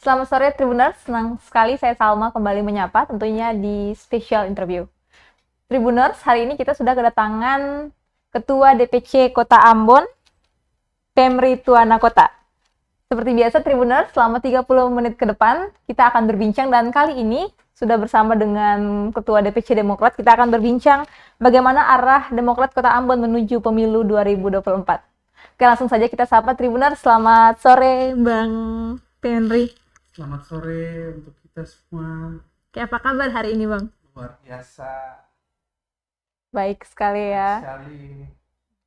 Selamat sore Tribuners, senang sekali saya Salma kembali menyapa tentunya di special interview. Tribuners, hari ini kita sudah kedatangan Ketua DPC Kota Ambon, Pemri Tuana Kota. Seperti biasa Tribuners, selama 30 menit ke depan kita akan berbincang dan kali ini sudah bersama dengan Ketua DPC Demokrat, kita akan berbincang bagaimana arah Demokrat Kota Ambon menuju pemilu 2024. Oke, langsung saja kita sapa Tribuners. Selamat sore Bang Pemri. Selamat sore untuk kita semua. Oke, apa kabar hari ini Bang? Luar biasa. Baik sekali ya. Sekali.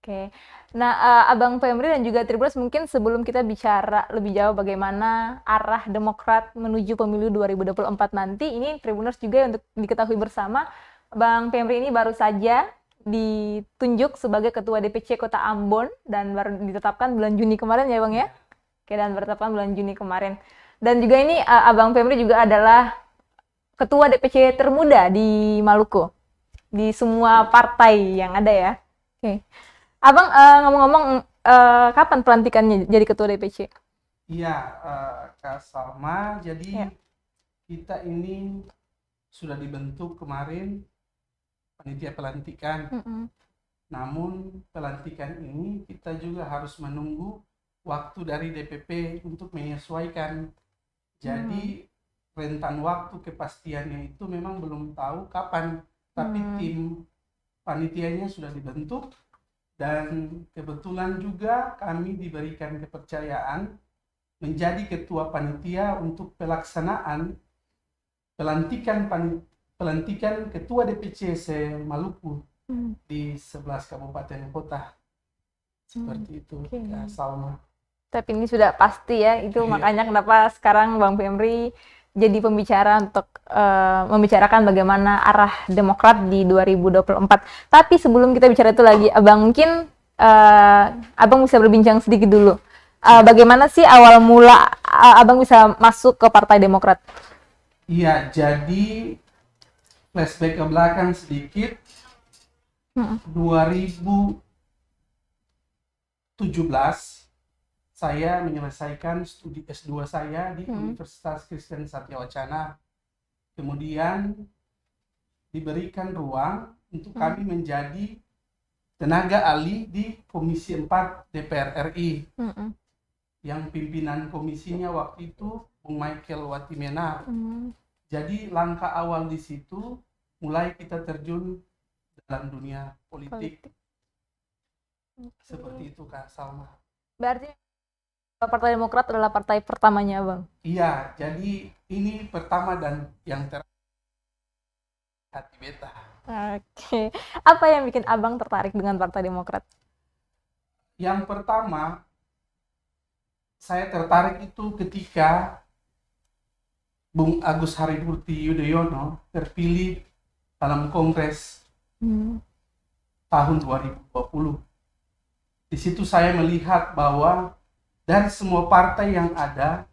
Oke. Nah, Abang Pemri dan juga Tribuners, mungkin sebelum kita bicara lebih jauh bagaimana arah Demokrat menuju pemilu 2024 nanti, ini Tribuners juga untuk diketahui bersama, Bang Pemri ini baru saja ditunjuk sebagai Ketua DPC Kota Ambon dan baru ditetapkan bulan Juni kemarin ya Bang ya? Oke, dan bertepatan bulan Juni kemarin. Dan juga ini Abang Pemri juga adalah Ketua DPC termuda di Maluku, di semua partai yang ada ya. Oke. Abang ngomong-ngomong, kapan pelantikannya jadi Ketua DPC? Iya, Kak Salma. Jadi Ya. kita ini sudah dibentuk kemarin panitia pelantikan. Namun pelantikan ini kita juga harus menunggu waktu dari DPP untuk menyesuaikan. Jadi rentan waktu kepastiannya itu memang belum tahu kapan, tapi tim panitianya sudah dibentuk dan kebetulan juga kami diberikan kepercayaan menjadi ketua panitia untuk pelaksanaan pelantikan ketua DPC se-Maluku di 11 kabupaten kota. Seperti itu, Kak Salma. Tapi ini sudah pasti ya, itu makanya kenapa sekarang Bang Pemri jadi pembicara untuk membicarakan bagaimana arah Demokrat di 2024. Tapi sebelum kita bicara itu lagi, Abang mungkin Abang bisa berbincang sedikit dulu. Bagaimana sih awal mula Abang bisa masuk ke Partai Demokrat? Iya, jadi flashback ke belakang sedikit. 2017 saya menyelesaikan studi S2 saya di Universitas Kristen Satyawacana. Kemudian diberikan ruang untuk kami menjadi tenaga ahli di Komisi 4 DPR RI. Yang pimpinan komisinya waktu itu Bung Michael Watimena. Jadi langkah awal di situ mulai kita terjun dalam dunia politik. Seperti itu Kak Salma. Berarti Partai Demokrat adalah partai pertamanya Bang? Iya, jadi ini pertama dan yang hati beta. Oke. Apa yang bikin Abang tertarik dengan Partai Demokrat? Yang pertama, saya tertarik itu ketika Bung Agus Harimurti Yudhoyono terpilih dalam Kongres tahun 2020. Di situ saya melihat bahwa dari semua partai yang ada,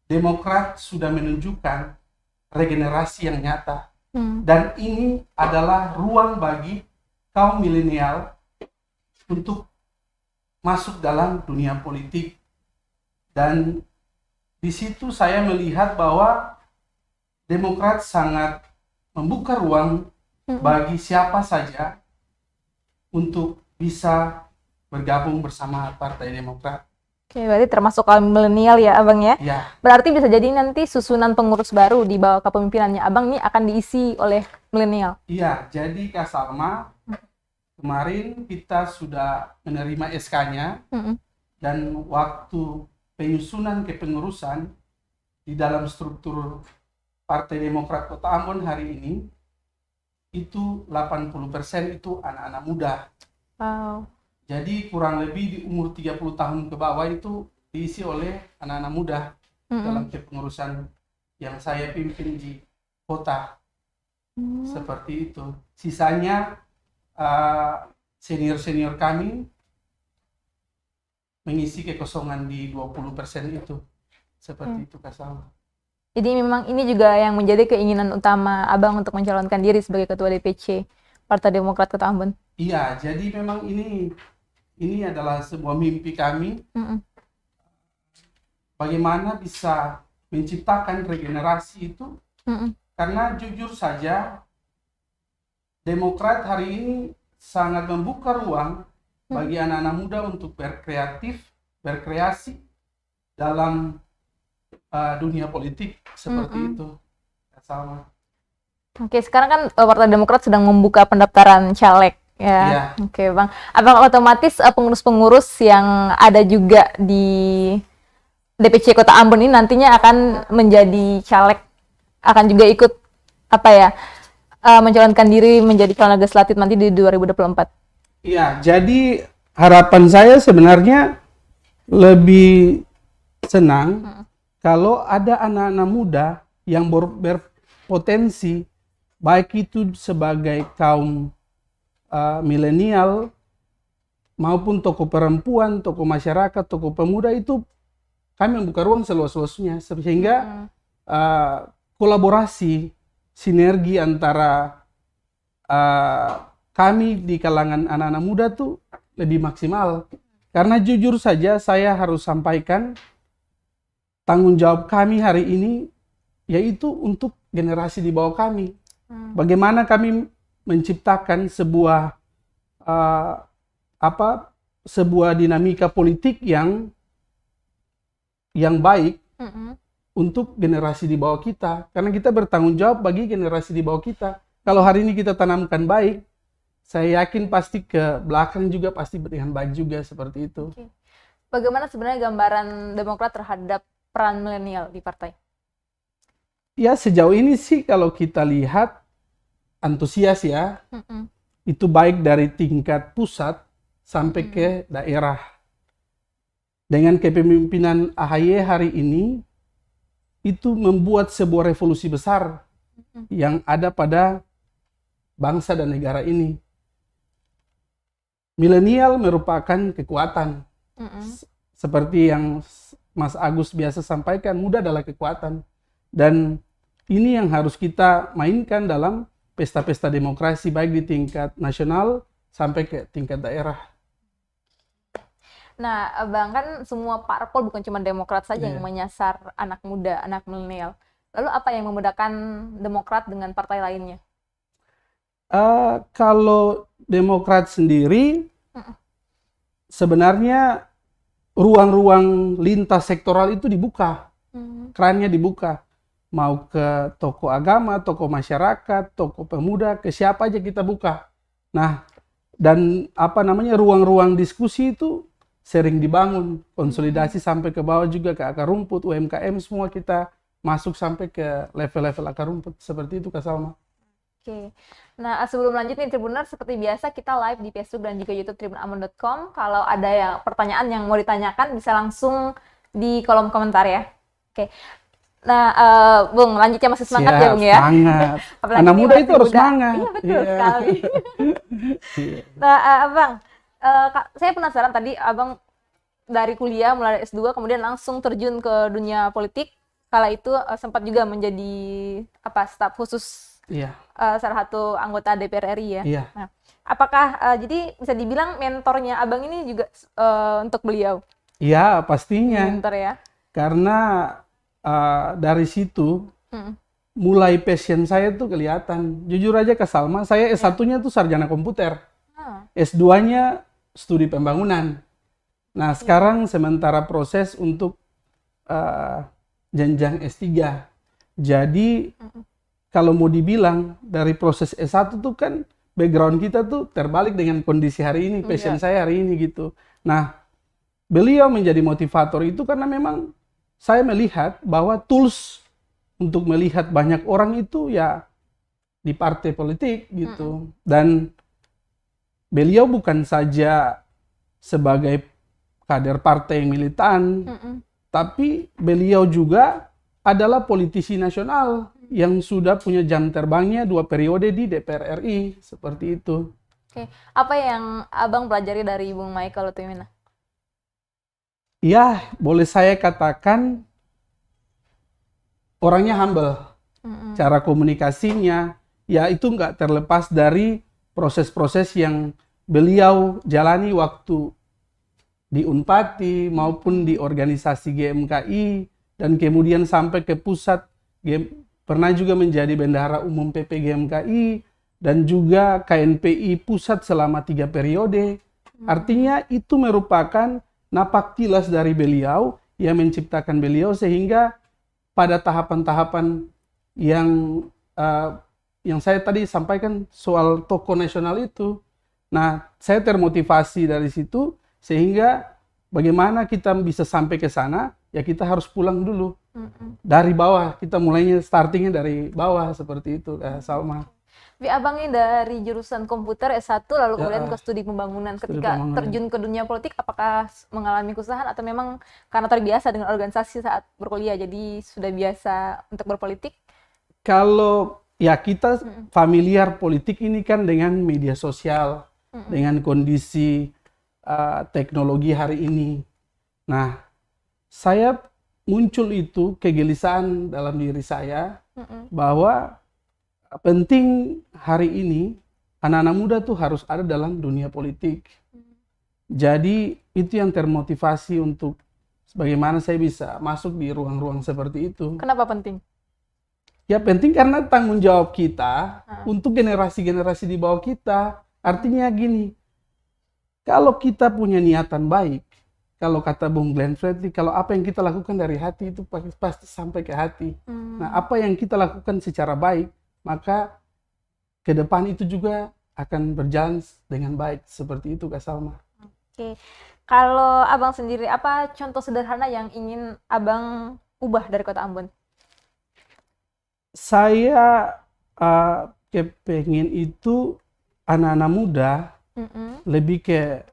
Demokrat sudah menunjukkan regenerasi yang nyata. Dan ini adalah ruang bagi kaum milenial untuk masuk dalam dunia politik. Dan di situ saya melihat bahwa Demokrat sangat membuka ruang bagi siapa saja untuk bisa bergabung bersama Partai Demokrat. Oke, berarti termasuk kaum milenial ya Abang ya? Ya. Berarti bisa jadi nanti susunan pengurus baru di bawah kepemimpinannya Abang ini akan diisi oleh milenial? Iya, jadi Kak Salma, kemarin kita sudah menerima SK-nya dan waktu penyusunan kepengurusan di dalam struktur Partai Demokrat Kota Ambon hari ini itu 80% itu anak-anak muda. Wow. Jadi kurang lebih di umur 30 tahun ke bawah itu diisi oleh anak-anak muda dalam kepengurusan yang saya pimpin di kota. Seperti itu. Sisanya senior-senior kami mengisi kekosongan di 20% itu. Seperti itu Kak Salma. Jadi memang ini juga yang menjadi keinginan utama Abang untuk mencalonkan diri sebagai Ketua DPC Partai Demokrat Kota Ambon? Iya, jadi memang ini adalah sebuah mimpi kami. Bagaimana bisa menciptakan regenerasi itu, karena jujur saja Demokrat hari ini sangat membuka ruang bagi anak-anak muda untuk berkreasi dalam dunia politik seperti itu. Sama. Oke, sekarang kan Partai Demokrat sedang membuka pendaftaran caleg ya. Iya. Oke, Bang. Apakah otomatis pengurus-pengurus yang ada juga di DPC Kota Ambon ini nantinya akan menjadi caleg, akan juga ikut mencalonkan diri menjadi calon legislatif nanti di 2024? Iya, jadi harapan saya sebenarnya lebih senang kalau ada anak-anak muda yang berpotensi, baik itu sebagai kaum milenial maupun tokoh perempuan, tokoh masyarakat, tokoh pemuda, itu kami membuka ruang seluas-luasnya sehingga kolaborasi, sinergi antara kami di kalangan anak-anak muda tuh lebih maksimal. Karena jujur saja saya harus sampaikan tanggung jawab kami hari ini yaitu untuk generasi di bawah kami. Bagaimana kami menciptakan sebuah dinamika politik yang baik untuk generasi di bawah kita, karena kita bertanggung jawab bagi generasi di bawah kita. Kalau hari ini kita tanamkan baik, saya yakin pasti ke belakang juga pasti dengan baik juga, seperti itu. Oke. Bagaimana sebenarnya gambaran Demokrat terhadap peran milenial di partai? Ya, sejauh ini sih kalau kita lihat antusias ya, itu baik dari tingkat pusat sampai ke daerah. Dengan kepemimpinan AHY hari ini, itu membuat sebuah revolusi besar yang ada pada bangsa dan negara ini. Milenial merupakan kekuatan. Seperti yang Mas Agus biasa sampaikan, muda adalah kekuatan. Dan ini yang harus kita mainkan dalam pesta-pesta demokrasi, baik di tingkat nasional sampai ke tingkat daerah. Nah, Bang, kan semua parpol bukan cuma Demokrat saja yang menyasar anak muda, anak milenial. Lalu apa yang membedakan Demokrat dengan partai lainnya? Kalau Demokrat sendiri, sebenarnya ruang-ruang lintas sektoral itu dibuka, kerannya dibuka. Mau ke tokoh agama, tokoh masyarakat, tokoh pemuda, ke siapa aja kita buka. Nah, dan ruang-ruang diskusi itu sering dibangun, konsolidasi sampai ke bawah juga, ke akar rumput, UMKM, semua kita masuk sampai ke level-level akar rumput. Seperti itu, Kak Salma. Oke. Nah, sebelum lanjut nih Tribuners, seperti biasa kita live di Facebook dan juga YouTube tribunambon.com. Kalau ada pertanyaan yang mau ditanyakan bisa langsung di kolom komentar ya. Oke. Nah, Bung, lanjutnya masih semangat ya, Bung ya? Semangat. Anak muda itu harus semangat. Iya, betul sekali. Nah, Abang, saya penasaran tadi Abang dari kuliah mulai S2 kemudian langsung terjun ke dunia politik. Kala itu sempat juga menjadi staf khusus salah satu anggota DPR RI ya. Iya. Nah, apakah jadi bisa dibilang mentornya Abang ini juga untuk beliau? Iya, pastinya. Mentor ya. Karena dari situ mulai passion saya tuh kelihatan. Jujur aja Kak Salma, saya S1-nya tuh sarjana komputer. S2-nya studi pembangunan. Nah, sekarang sementara proses untuk jenjang S3. Jadi kalau mau dibilang dari proses S1 tuh kan background kita tuh terbalik dengan kondisi hari ini, passion saya hari ini gitu. Nah, beliau menjadi motivator itu karena memang saya melihat bahwa tools untuk melihat banyak orang itu ya di partai politik gitu. Dan beliau bukan saja sebagai kader partai yang militan, tapi beliau juga adalah politisi nasional yang sudah punya jam terbangnya 2 periode di DPR RI, seperti itu. Oke. Apa yang Abang pelajari dari Bung Michael Ottowimena? Ya, boleh saya katakan orangnya humble. Cara komunikasinya, ya itu nggak terlepas dari proses-proses yang beliau jalani waktu di Unpati maupun di organisasi GMKI dan kemudian sampai ke pusat, pernah juga menjadi bendahara umum PPGMKI, dan juga KNPI pusat selama 3 periode. Artinya itu merupakan napak tilas dari beliau yang menciptakan beliau, sehingga pada tahapan-tahapan yang saya tadi sampaikan soal tokoh nasional itu. Nah, saya termotivasi dari situ, sehingga bagaimana kita bisa sampai ke sana, ya kita harus pulang dulu. Dari bawah, kita mulainya startingnya dari bawah seperti itu, Salma. Abang ini dari jurusan komputer S1 lalu kemudian ke studi pembangunan. Ketika terjun ke dunia politik, apakah mengalami kesusahan atau memang karena terbiasa dengan organisasi saat berkuliah, jadi sudah biasa untuk berpolitik? Kalau ya kita familiar politik ini kan dengan media sosial, dengan kondisi teknologi hari ini. Nah, saya muncul itu kegelisahan dalam diri saya bahwa penting hari ini anak-anak muda tuh harus ada dalam dunia politik. Jadi itu yang termotivasi untuk bagaimana saya bisa masuk di ruang-ruang seperti itu. Kenapa penting? Ya penting karena tanggung jawab kita untuk generasi-generasi di bawah kita. Artinya gini, kalau kita punya niatan baik, kalau kata Bung Glenn Fredly, kalau apa yang kita lakukan dari hati itu pasti sampai ke hati. Nah, apa yang kita lakukan secara baik, maka ke depan itu juga akan berjalan dengan baik. Seperti itu, Kak Salma. Oke. Kalau Abang sendiri, apa contoh sederhana yang ingin Abang ubah dari Kota Ambon? Saya kepengen itu anak-anak muda lebih ke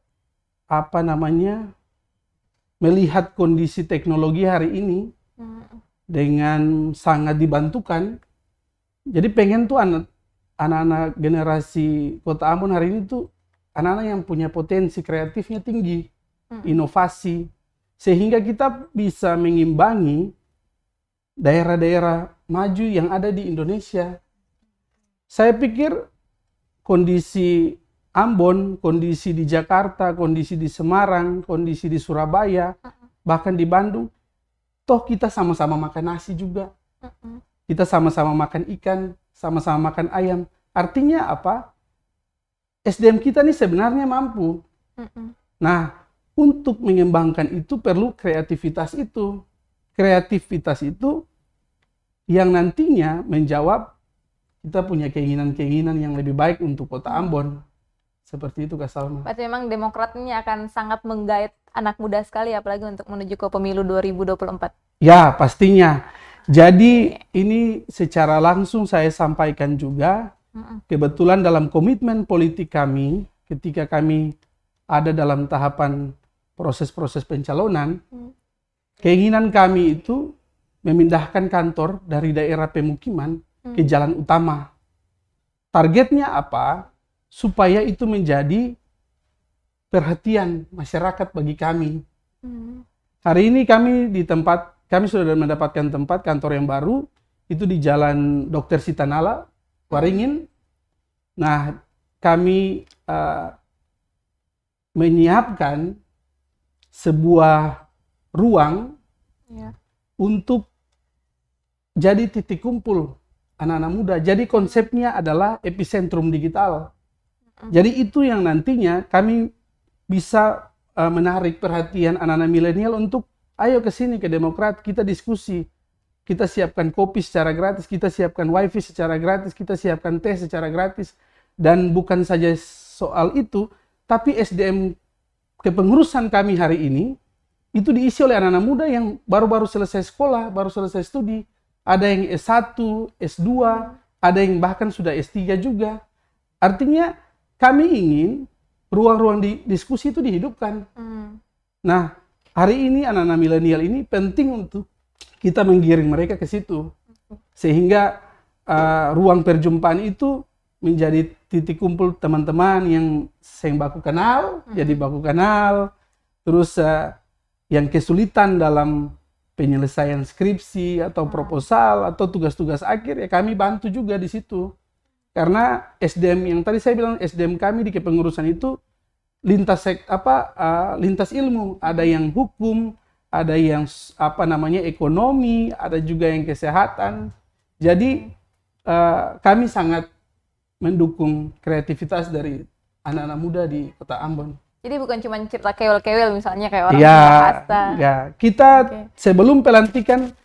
melihat kondisi teknologi hari ini dengan sangat dibantukan. Jadi pengen tuh anak-anak generasi Kota Ambon hari ini tuh anak-anak yang punya potensi kreatifnya tinggi, inovasi, sehingga kita bisa mengimbangi daerah-daerah maju yang ada di Indonesia. Saya pikir kondisi Ambon, kondisi di Jakarta, kondisi di Semarang, kondisi di Surabaya, bahkan di Bandung, toh kita sama-sama makan nasi juga. Kita sama-sama makan ikan, sama-sama makan ayam. Artinya apa? SDM kita nih sebenarnya mampu. Nah, untuk mengembangkan itu perlu kreativitas itu. Kreativitas itu yang nantinya menjawab kita punya keinginan-keinginan yang lebih baik untuk Kota Ambon. Seperti itu, Kak Salma. Berarti memang Demokrat ini akan sangat menggait anak muda sekali, apalagi untuk menuju ke pemilu 2024. Ya, pastinya. Jadi ini secara langsung saya sampaikan juga, kebetulan dalam komitmen politik kami, ketika kami ada dalam tahapan proses-proses pencalonan, keinginan kami itu memindahkan kantor dari daerah pemukiman ke jalan utama. Targetnya apa? Supaya itu menjadi perhatian masyarakat bagi kami. Hari ini kami sudah mendapatkan tempat kantor yang baru, itu di Jalan Dr. Sitanala, Waringin. Nah, kami menyiapkan sebuah ruang untuk jadi titik kumpul anak-anak muda. Jadi konsepnya adalah epicentrum digital. Jadi itu yang nantinya kami bisa menarik perhatian anak-anak milenial untuk ayo ke sini ke Demokrat, kita diskusi. Kita siapkan kopi secara gratis, kita siapkan wifi secara gratis, kita siapkan teh secara gratis. Dan bukan saja soal itu, tapi SDM kepengurusan kami hari ini, itu diisi oleh anak-anak muda yang baru-baru selesai sekolah, baru selesai studi. Ada yang S1, S2, ada yang bahkan sudah S3 juga. Artinya kami ingin ruang-ruang diskusi itu dihidupkan. Nah, hari ini anak-anak milenial ini penting untuk kita menggiring mereka ke situ. Sehingga ruang perjumpaan itu menjadi titik kumpul teman-teman yang baku kenal, jadi baku kenal. Terus yang kesulitan dalam penyelesaian skripsi atau proposal atau tugas-tugas akhir, ya kami bantu juga di situ. Karena SDM yang tadi saya bilang, SDM kami di kepengurusan itu lintas ilmu, ada yang hukum, ada yang ekonomi, ada juga yang kesehatan. Jadi kami sangat mendukung kreativitas dari anak-anak muda di Kota Ambon. Jadi bukan cuma cerita kewel-kewel misalnya kayak orang Ya, bahasa. ya. Kita sebelum pelantikan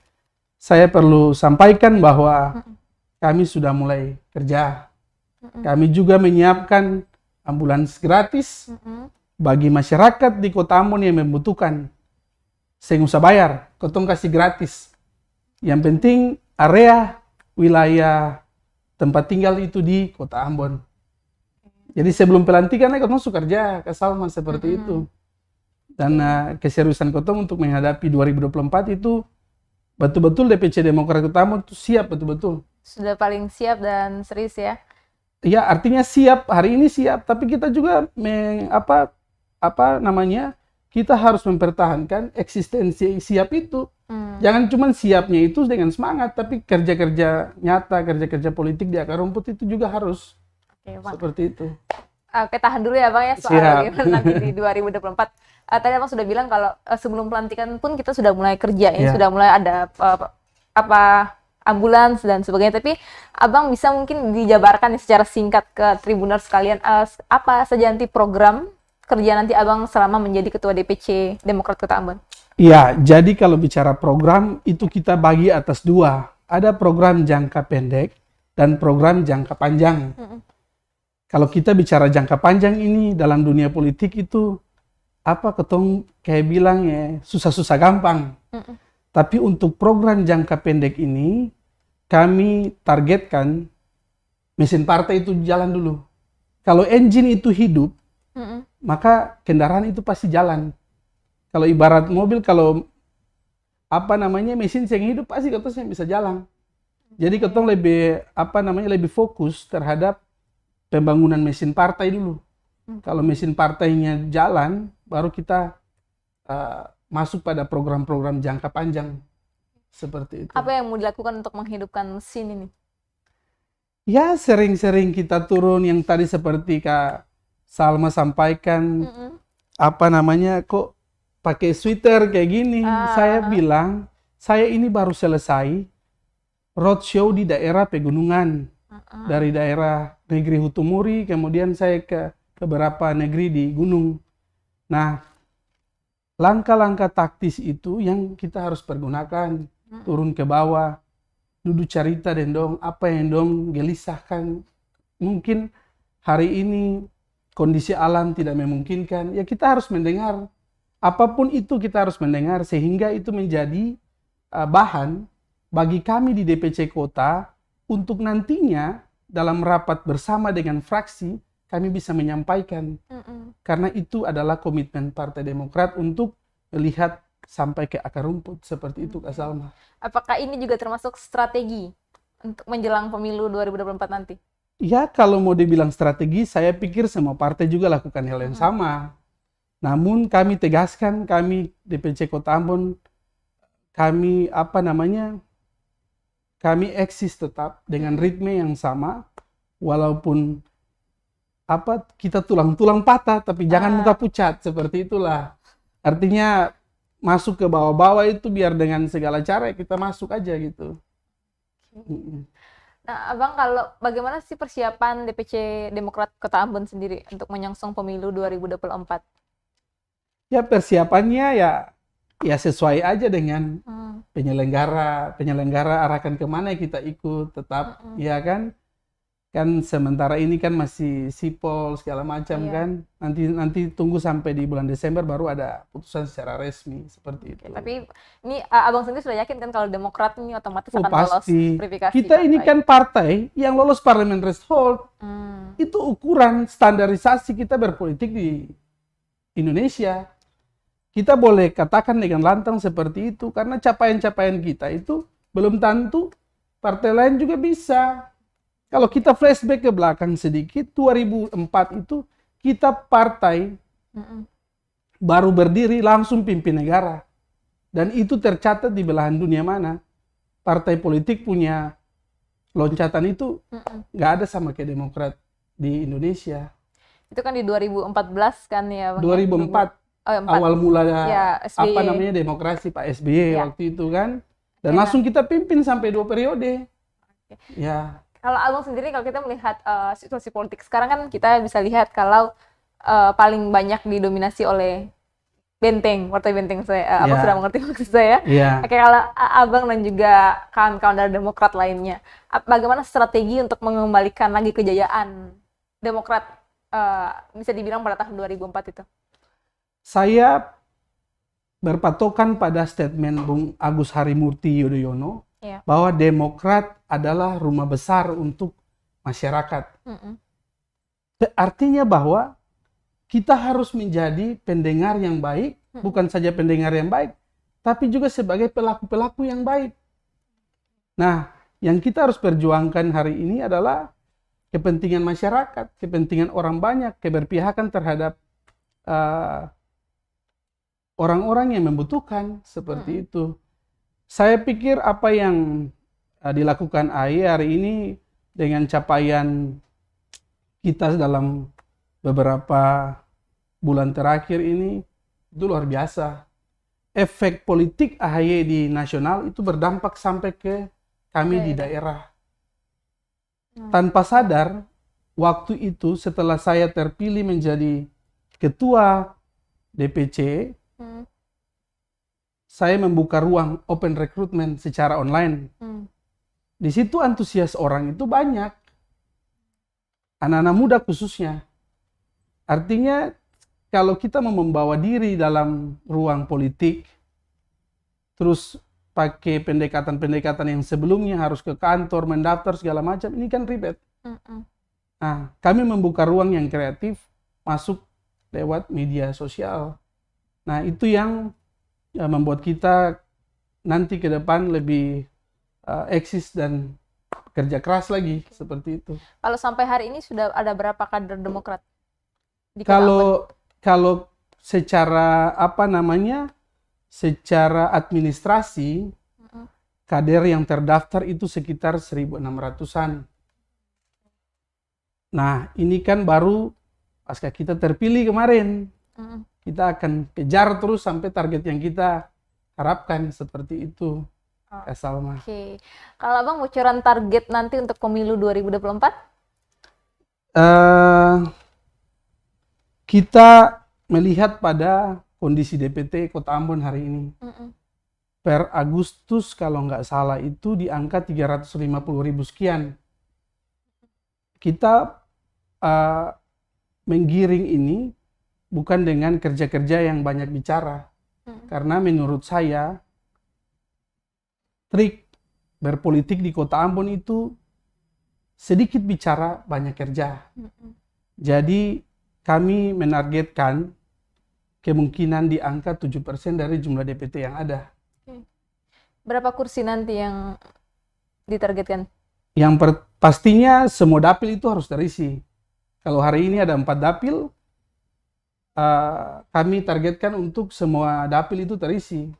saya perlu sampaikan bahwa kami sudah mulai kerja. Kami juga menyiapkan ambulans gratis bagi masyarakat di Kota Ambon yang membutuhkan. Seng usah bayar, kotong kasih gratis. Yang penting area wilayah tempat tinggal itu di Kota Ambon. Jadi sebelum pelantikan kotong suka kerja ke Salman seperti itu. Dan keseriusan kotong untuk menghadapi 2024 itu betul-betul DPC Demokrat Kota Ambon itu siap betul-betul. Sudah paling siap dan serius ya. Ya, artinya siap, hari ini siap, tapi kita juga kita harus mempertahankan eksistensi siap itu. Jangan cuma siapnya itu dengan semangat, tapi kerja-kerja nyata, kerja-kerja politik di akar rumput itu juga harus. Seperti itu. Oke, tahan dulu ya Bang ya soal bagaimana nanti di 2024. Tadi Abang sudah bilang kalau sebelum pelantikan pun kita sudah mulai kerja ya, sudah mulai ada ambulans dan sebagainya. Tapi Abang bisa mungkin dijabarkan secara singkat ke Tribuners sekalian apa saja nanti program kerja nanti Abang selama menjadi Ketua DPC Demokrat Kota Ambon? Iya, jadi kalau bicara program itu kita bagi atas dua. Ada program jangka pendek dan program jangka panjang. Kalau kita bicara jangka panjang ini dalam dunia politik itu ketong kayak bilang ya susah-susah gampang. Tapi untuk program jangka pendek ini kami targetkan mesin partai itu jalan dulu. Kalau engine itu hidup, maka kendaraan itu pasti jalan. Kalau ibarat mobil, kalau mesin yang hidup pasti ketong bisa jalan. Jadi ketong lebih fokus terhadap pembangunan mesin partai dulu. Kalau mesin partainya jalan, baru kita masuk pada program-program jangka panjang. Seperti itu. Apa yang mau dilakukan untuk menghidupkan mesin ini? Ya, sering-sering kita turun yang tadi seperti Kak Salma sampaikan, kok pakai sweater kayak gini. Saya bilang, saya ini baru selesai roadshow di daerah pegunungan. Dari daerah negeri Hutumuri, kemudian saya ke beberapa negeri di gunung. Nah, langkah-langkah taktis itu yang kita harus pergunakan. Turun ke bawah, duduk cerita dan dong, apa yang dong gelisahkan. Mungkin hari ini kondisi alam tidak memungkinkan, ya kita harus mendengar. Apapun itu kita harus mendengar, sehingga itu menjadi bahan bagi kami di DPC Kota untuk nantinya dalam rapat bersama dengan fraksi kami bisa menyampaikan. Karena itu adalah komitmen Partai Demokrat untuk melihat sampai ke akar rumput. Seperti itu Kak Salma. Apakah ini juga termasuk strategi untuk menjelang pemilu 2024 nanti? Ya, kalau mau dibilang strategi, saya pikir semua partai juga lakukan hal yang sama. Namun kami tegaskan, kami DPC Kota Ambon, kami kami eksis tetap dengan ritme yang sama, walaupun kita tulang-tulang patah, tapi jangan muka pucat, seperti itulah. Artinya masuk ke bawah-bawah itu biar dengan segala cara kita masuk aja gitu. Nah, Abang, kalau bagaimana sih persiapan DPC Demokrat Kota Ambon sendiri untuk menyongsong pemilu 2024? Ya, persiapannya ya sesuai aja dengan penyelenggara arahkan kemana kita ikut tetap, ya kan sementara ini kan masih sipol segala macam kan, nanti tunggu sampai di bulan Desember baru ada putusan secara resmi seperti itu. Tapi ini Abang sendiri sudah yakin kan kalau Demokrat ini otomatis akan lolos verifikasi? Kita ini kan partai yang lolos parliament threshold. Itu ukuran standarisasi kita berpolitik di Indonesia. Kita boleh katakan dengan lantang seperti itu karena capaian-capaian kita itu belum tentu partai lain juga bisa. Kalau kita flashback ke belakang sedikit, 2004 itu kita partai baru berdiri langsung pimpin negara. Dan itu tercatat di belahan dunia mana. Partai politik punya loncatan itu nggak ada sama kayak Demokrat di Indonesia. Itu kan di 2014 kan ya Bang? 2004. awal mula Ya, SBY. apa namanya demokrasi Pak SBY Ya. waktu itu kan, dan Ya. langsung kita pimpin sampai 2 periode. Ya, Kalau Abang sendiri, kalau kita melihat situasi politik sekarang kan kita bisa lihat kalau paling banyak didominasi oleh benteng, partai benteng saya. Abang Ya. sudah mengerti maksud saya. iya. Oke, kalau Abang dan juga kawan-kawan dari Demokrat lainnya, bagaimana strategi untuk mengembalikan lagi kejayaan Demokrat bisa dibilang pada tahun 2004 itu? Saya berpatokan pada statement Bung Agus Harimurti Yudhoyono Iya. bahwa Demokrat adalah rumah besar untuk masyarakat. Mm-mm. Artinya bahwa kita harus menjadi pendengar yang baik, bukan saja pendengar yang baik, tapi juga sebagai pelaku-pelaku yang baik. Nah, yang kita harus perjuangkan hari ini adalah kepentingan masyarakat, kepentingan orang banyak, keberpihakan terhadap orang-orang yang membutuhkan, seperti itu. Saya pikir apa yang dilakukan AHY hari ini dengan capaian kita dalam beberapa bulan terakhir ini itu luar biasa. Efek politik AHY di nasional itu berdampak sampai ke kami di daerah. Tanpa sadar, waktu itu setelah saya terpilih menjadi ketua DPC, saya membuka ruang open recruitment secara online. Di situ antusias orang itu banyak. Anak-anak muda khususnya. Artinya kalau kita mau membawa diri dalam ruang politik, terus pakai pendekatan-pendekatan yang sebelumnya harus ke kantor, mendaftar segala macam, ini kan ribet. Nah, kami membuka ruang yang kreatif, masuk lewat media sosial. Nah, itu yang membuat kita nanti ke depan lebih eksis dan kerja keras lagi, seperti itu. Kalau sampai hari ini sudah ada berapa kader Demokrat di Kota Ambon? Kalau secara secara administrasi, kader yang terdaftar itu sekitar 1.600-an. Nah, ini kan baru pasca kita terpilih kemarin. Kita akan kejar terus sampai target yang kita harapkan, seperti itu. Kak Salma. Oke. Kalau Abang bocoran target nanti untuk pemilu 2024? Kita melihat pada kondisi DPT Kota Ambon hari ini. Per Agustus kalau nggak salah itu di angka 350.000 sekian. Kita menggiring ini bukan dengan kerja-kerja yang banyak bicara. Karena menurut saya, trik berpolitik di Kota Ambon itu sedikit bicara, banyak kerja. Jadi kami menargetkan kemungkinan di angka 7% dari jumlah DPT yang ada. Berapa kursi nanti yang ditargetkan? Yang pastinya semua dapil itu harus terisi. Kalau hari ini ada 4 dapil, kami targetkan untuk semua dapil itu terisi.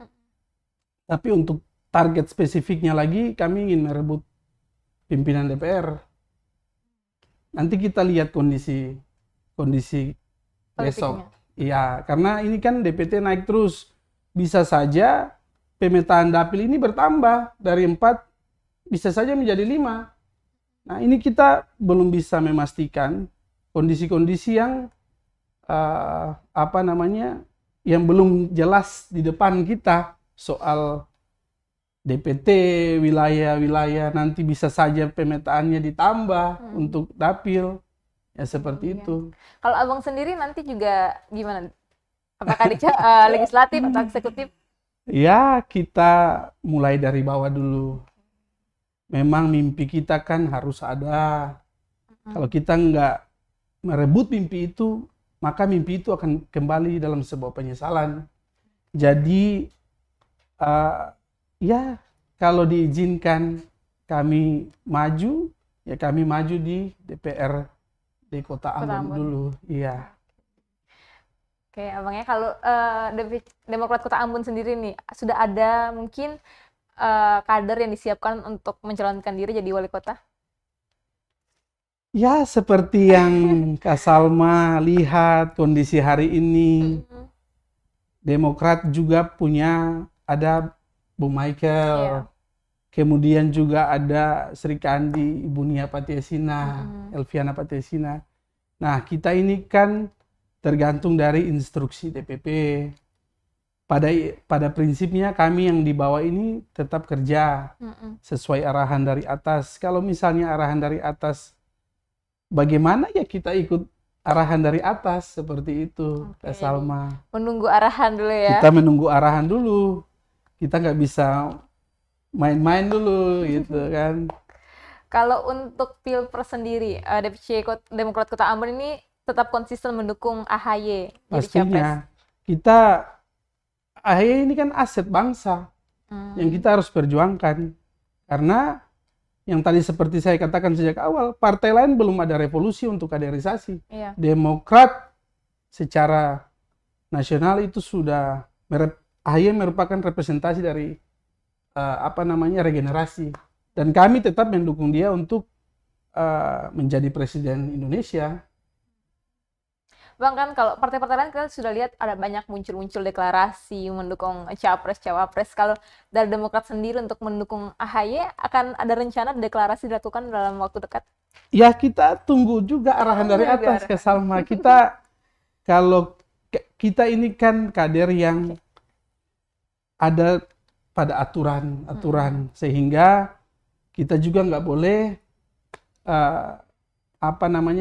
Tapi untuk target spesifiknya lagi, kami ingin merebut pimpinan DPR. Nanti kita lihat kondisi besok. Iya, karena ini kan DPT naik terus. Bisa saja pemetaan dapil ini bertambah dari 4 bisa saja menjadi 5. Nah, ini kita belum bisa memastikan kondisi-kondisi yang yang belum jelas di depan kita soal DPT, wilayah-wilayah, nanti bisa saja pemetaannya ditambah untuk dapil. Ya seperti itu. Kalau Abang sendiri nanti juga gimana? Apakah di legislatif atau eksekutif? Ya, kita mulai dari bawah dulu. Memang mimpi kita kan harus ada. Kalau kita nggak merebut mimpi itu, maka mimpi itu akan kembali dalam sebuah penyesalan. Jadi, ya kalau diizinkan kami maju, ya kami maju di DPR di Kota Ambon dulu. Iya. Oke, Abangnya kalau Demokrat Kota Ambon sendiri nih, sudah ada mungkin kader yang disiapkan untuk mencalonkan diri jadi wali kota? Ya, seperti yang Kak Salma lihat kondisi hari ini. Demokrat juga punya, ada Bu Michael, Iya. kemudian juga ada Sri Kandi, Ibu Nia Patiasina, Elviana Patiasina. Nah, kita ini kan tergantung dari instruksi DPP. Pada prinsipnya kami yang di bawah ini tetap kerja sesuai arahan dari atas. Kalau misalnya arahan dari atas, bagaimana ya kita ikut arahan dari atas seperti itu, Kak Salma. Menunggu arahan dulu ya. Kita menunggu arahan dulu. Kita nggak bisa main-main dulu gitu kan. Kalau untuk Pilpres sendiri, DPC Demokrat Kota Ambon ini tetap konsisten mendukung AHY jadi capres. Pastinya. Kita, AHY ini kan aset bangsa yang kita harus perjuangkan. Karena yang tadi seperti saya katakan sejak awal, partai lain belum ada revolusi untuk kaderisasi. Iya. Demokrat secara nasional itu sudah, AHY merupakan representasi dari regenerasi. Dan kami tetap mendukung dia untuk menjadi presiden Indonesia. Bang, kan kalau partai-partai lain kita sudah lihat ada banyak muncul-muncul deklarasi mendukung capres-cawapres. Kalau dari Demokrat sendiri untuk mendukung AHY, akan ada rencana deklarasi dilakukan dalam waktu dekat? Ya, kita tunggu juga arahan dari atas, Kak Salma. Kalau kita ini kan kader yang ada pada aturan, sehingga kita juga nggak boleh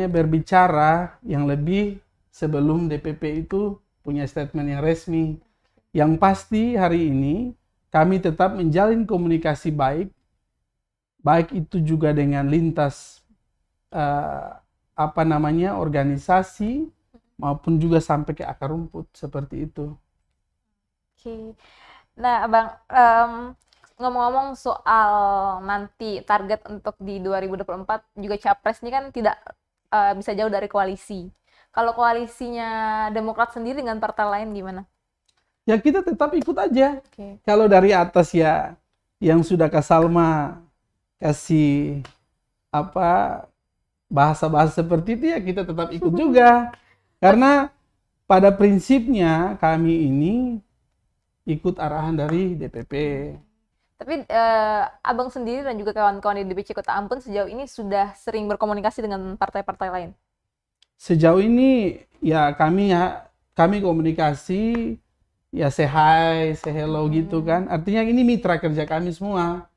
berbicara yang lebih sebelum DPP itu punya statement yang resmi. Yang pasti hari ini kami tetap menjalin komunikasi baik itu juga dengan lintas organisasi maupun juga sampai ke akar rumput seperti itu. Oke. Nah, Abang, ngomong-ngomong soal nanti target untuk di 2024 juga capres ini kan tidak bisa jauh dari koalisi. Kalau koalisinya Demokrat sendiri dengan partai lain gimana? Ya kita tetap ikut aja. Okay. Kalau dari atas ya yang sudah Kak Salma kasih bahasa-bahasa seperti itu ya kita tetap ikut juga. Karena pada prinsipnya kami ini ikut arahan dari DPP. Tapi Abang sendiri dan juga kawan-kawan di DPC Kota Ambon sejauh ini sudah sering berkomunikasi dengan partai-partai lain? Sejauh ini ya kami komunikasi ya say hi, say hello gitu kan. Artinya ini mitra kerja kami semua.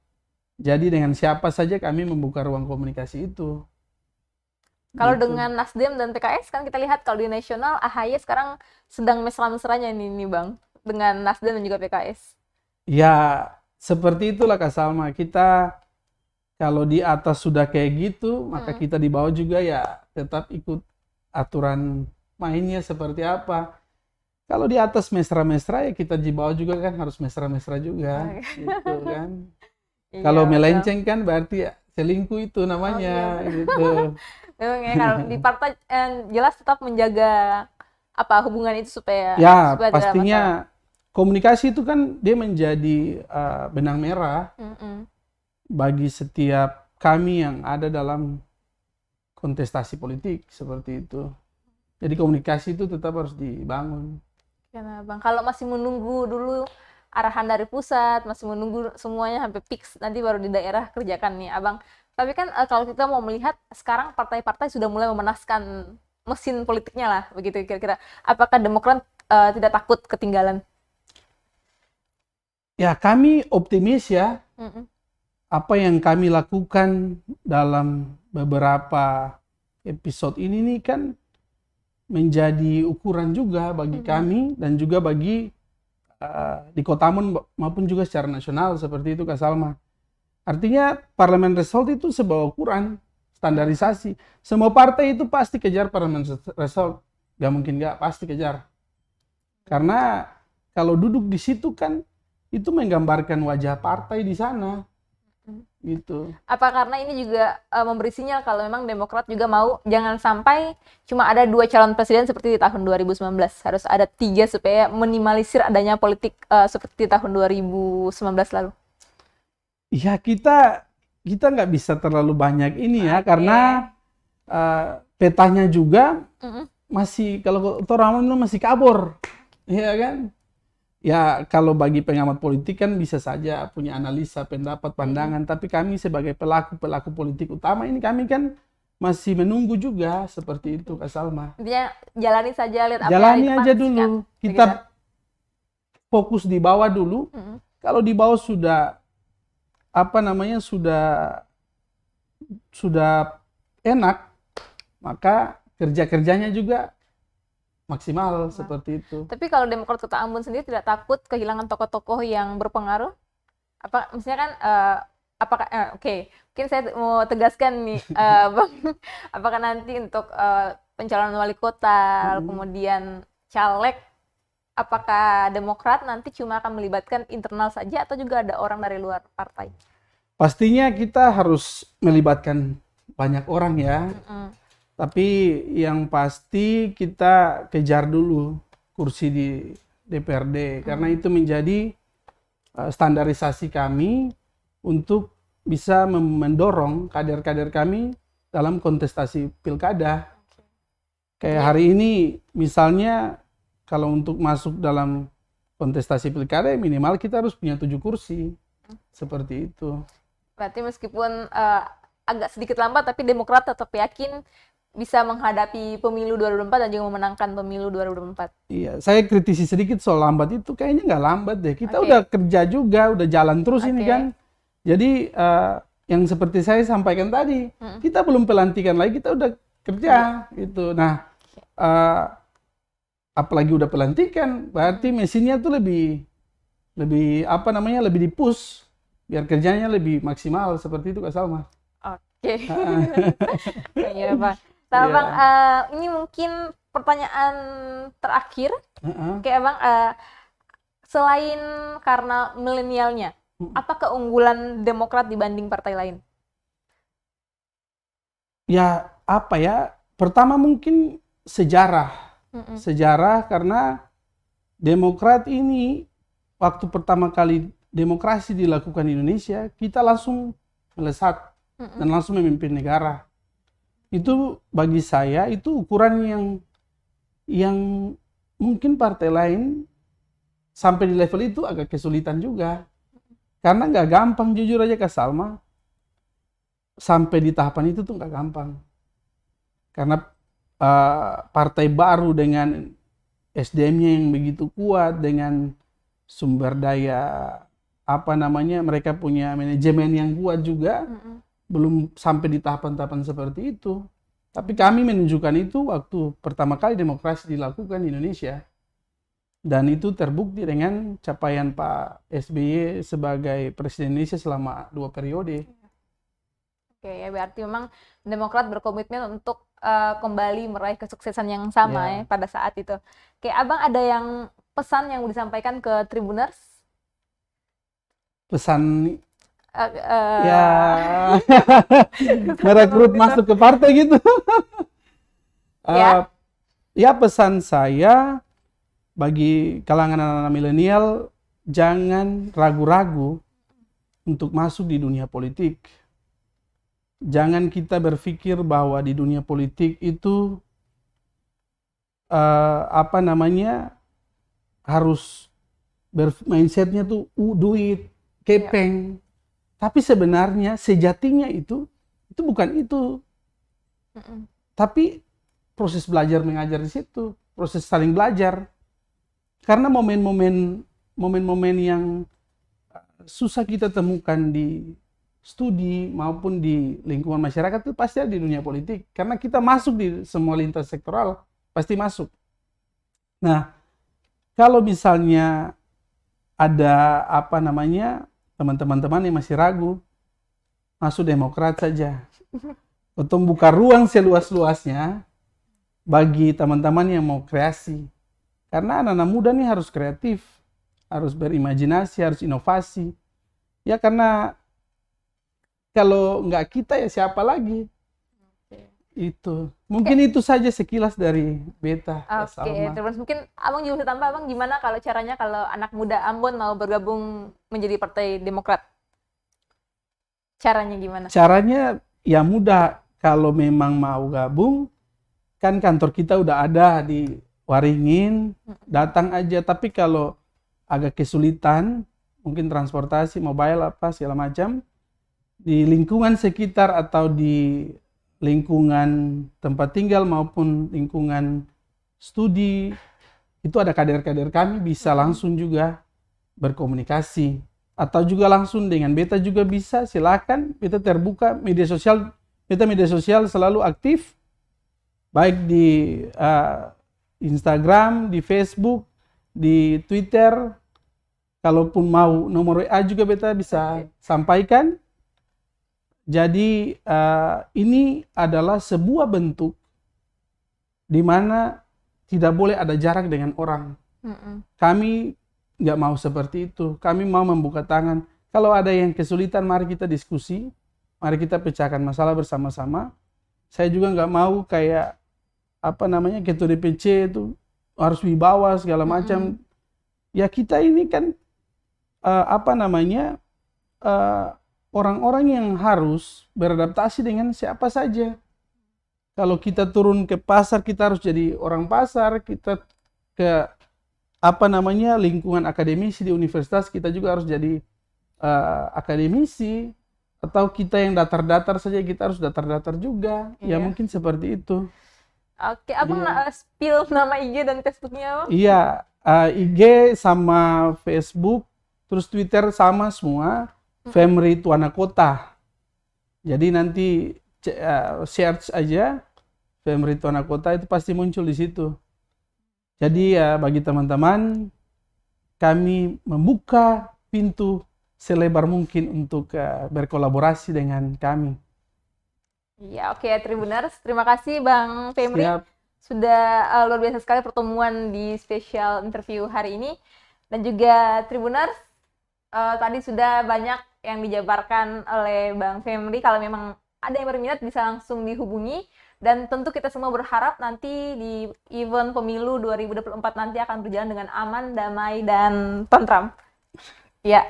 Jadi dengan siapa saja kami membuka ruang komunikasi itu. Kalau gitu. Dengan Nasdem dan PKS kan kita lihat kalau di nasional AHY sekarang sedang mesra-mesranya nih Bang dengan Nasdem dan juga PKS. Ya seperti itulah Kak Salma. Kita kalau di atas sudah kayak gitu, maka kita di bawah juga ya tetap ikut aturan mainnya seperti apa. Kalau di atas mesra-mesra ya kita di bawah juga kan harus mesra-mesra juga, gitu kan. Iya, kalau melenceng kan berarti ya selingkuh itu namanya, gitu. Memang ya, kalau di partai jelas tetap menjaga hubungan itu supaya pastinya komunikasi itu kan dia menjadi benang merah bagi setiap kami yang ada dalam kontestasi politik seperti itu. Jadi komunikasi itu tetap harus dibangun. Karena Bang, kalau masih menunggu dulu arahan dari pusat, masih menunggu semuanya sampai fix, nanti baru di daerah kerjakan nih Abang. Tapi kan kalau kita mau melihat sekarang partai-partai sudah mulai memanaskan mesin politiknya lah, begitu kira-kira. Apakah Demokrat tidak takut ketinggalan? Ya kami optimis ya. Apa yang kami lakukan dalam beberapa episode ini nih kan menjadi ukuran juga bagi kami dan juga bagi di Kota Ambon maupun juga secara nasional seperti itu Kak Salma. Artinya parlemen result itu sebuah ukuran standarisasi. Semua partai itu pasti kejar parlemen result, gak mungkin gak, pasti kejar. Karena kalau duduk di situ kan itu menggambarkan wajah partai di sana. Gitu. Apa karena ini juga memberi sinyal kalau memang Demokrat juga mau jangan sampai cuma ada 2 calon presiden seperti di tahun 2019, harus ada 3 supaya minimalisir adanya politik seperti tahun 2019 lalu. Ya kita nggak bisa terlalu banyak ini ya, karena petanya juga masih, kalau orang masih kabur, ya kan? Ya, kalau bagi pengamat politik kan bisa saja punya analisa, pendapat, pandangan. Tapi kami sebagai pelaku politik utama ini, kami kan masih menunggu juga seperti itu, Kak Salma. Intinya jalani saja, lihat apa yang di Jalani depan, aja sikat, dulu. begitu. Kita fokus di bawah dulu. Mm-mm. Kalau di bawah sudah sudah enak, maka kerja-kerjanya juga maksimal seperti itu. Tapi kalau Demokrat Kota Ambon sendiri tidak takut kehilangan tokoh-tokoh yang berpengaruh? Apa misalnya kan apakah oke, mungkin saya mau tegaskan nih Bang, apakah nanti untuk pencalonan wali kota, lalu kemudian caleg, apakah Demokrat nanti cuma akan melibatkan internal saja atau juga ada orang dari luar partai? Pastinya kita harus melibatkan banyak orang ya. Tapi yang pasti kita kejar dulu kursi di DPRD karena itu menjadi standarisasi kami untuk bisa mendorong kader-kader kami dalam kontestasi pilkada. Kayak hari ini misalnya kalau untuk masuk dalam kontestasi pilkada minimal kita harus punya 7 kursi. Seperti itu. Berarti meskipun agak sedikit lambat tapi Demokrat tetap yakin bisa menghadapi pemilu 2024 dan juga memenangkan pemilu 2024. Iya, saya kritisi sedikit soal lambat itu, kayaknya nggak lambat deh. Kita udah kerja juga, udah jalan terus ini kan. Jadi yang seperti saya sampaikan tadi, kita belum pelantikan lagi, kita udah kerja gitu. Nah, apalagi udah pelantikan, berarti mesinnya tuh lebih lebih di-push biar kerjanya lebih maksimal seperti itu, Kak Salma. Oke. Iya, Pak. Nah, Bang, ini mungkin pertanyaan terakhir. Kayak Bang, selain karena milenialnya, apa keunggulan Demokrat dibanding partai lain? Ya, apa ya? Pertama mungkin sejarah. Sejarah karena Demokrat ini waktu pertama kali demokrasi dilakukan di Indonesia, kita langsung melesat dan langsung memimpin negara. Itu bagi saya itu ukuran yang mungkin partai lain sampai di level itu agak kesulitan juga. Karena nggak gampang, jujur aja Kak Salma, sampai di tahapan itu tuh nggak gampang. Karena partai baru dengan SDM-nya yang begitu kuat, dengan sumber daya mereka punya manajemen yang kuat juga. Belum sampai di tahapan-tahapan seperti itu. Tapi kami menunjukkan itu waktu pertama kali demokrasi dilakukan di Indonesia. Dan itu terbukti dengan capaian Pak SBY sebagai Presiden Indonesia selama 2 periode. Oke, ya berarti memang Demokrat berkomitmen untuk kembali meraih kesuksesan yang sama ya pada saat itu. Oke, Abang ada yang pesan yang mau disampaikan ke Tribuners? Pesan merekrut masuk ke partai gitu. Ya pesan saya bagi kalangan anak-anak milenial, jangan ragu-ragu untuk masuk di dunia politik. Jangan kita berpikir bahwa di dunia politik itu harus mindsetnya tuh duit, kepeng. Tapi sebenarnya sejatinya itu bukan itu. Tapi proses belajar mengajar di situ, proses saling belajar. Karena momen-momen yang susah kita temukan di studi maupun di lingkungan masyarakat itu pasti ada di dunia politik. Karena kita masuk di semua lintas sektoral, pasti masuk. Nah, kalau misalnya ada teman-teman yang masih ragu, masuk Demokrat saja. Untuk buka ruang seluas-luasnya bagi teman-teman yang mau kreasi. Karena anak-anak muda nih harus kreatif, harus berimajinasi, harus inovasi. Ya karena kalau nggak kita ya siapa lagi? Itu. Mungkin itu saja sekilas dari Beta. Oke, terus mungkin Abang juga bisa tambah, Abang gimana kalau caranya kalau anak muda Ambon mau bergabung menjadi Partai Demokrat? Caranya gimana? Caranya ya mudah, kalau memang mau gabung, kan kantor kita udah ada di Waringin, datang aja. Tapi kalau agak kesulitan, mungkin transportasi, mobile apa segala macam, di lingkungan sekitar atau di lingkungan tempat tinggal maupun lingkungan studi, itu ada kader-kader kami bisa langsung juga berkomunikasi. Atau juga langsung dengan beta juga bisa, silakan. Beta terbuka, media sosial selalu aktif, baik di Instagram, di Facebook, di Twitter. Kalaupun mau nomor WA juga beta bisa sampaikan. Jadi ini adalah sebuah bentuk di mana tidak boleh ada jarak dengan orang. Kami nggak mau seperti itu. Kami mau membuka tangan. Kalau ada yang kesulitan, mari kita diskusi. Mari kita pecahkan masalah bersama-sama. Saya juga nggak mau kayak ketua DPC itu harus wibawa segala macam. Ya kita ini kan orang-orang yang harus beradaptasi dengan siapa saja. Kalau kita turun ke pasar, kita harus jadi orang pasar. Kita ke lingkungan akademisi di universitas, kita juga harus jadi akademisi. Atau kita yang datar-datar saja, kita harus datar-datar juga. Ya mungkin seperti itu. Oke, Abang spill nama IG dan Facebooknya Abang? Iya, IG sama Facebook, terus Twitter sama semua, Femri Tuana Kota. Jadi nanti search aja Femri Tuana Kota, itu pasti muncul di situ. Jadi bagi teman-teman, kami membuka pintu selebar mungkin untuk berkolaborasi dengan kami. Ya, oke, Tribuners. Terima kasih Bang Femri. Siap. Sudah luar biasa sekali pertemuan di spesial interview hari ini. Dan juga Tribuners, tadi sudah banyak yang dijabarkan oleh Bang Femri. Kalau memang ada yang berminat bisa langsung dihubungi. Dan tentu kita semua berharap nanti di event pemilu 2024 nanti akan berjalan dengan aman, damai, dan tentram. Ya,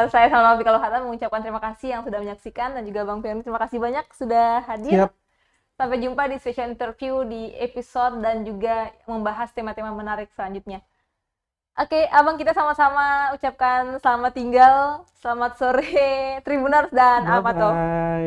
saya sama Fikal Hatta mengucapkan terima kasih yang sudah menyaksikan, dan juga Bang Femri terima kasih banyak sudah hadir. Siap. Sampai jumpa di special interview di episode dan juga membahas tema-tema menarik selanjutnya. Oke, Abang, kita sama-sama ucapkan selamat tinggal, selamat sore Tribuners, dan apa toh?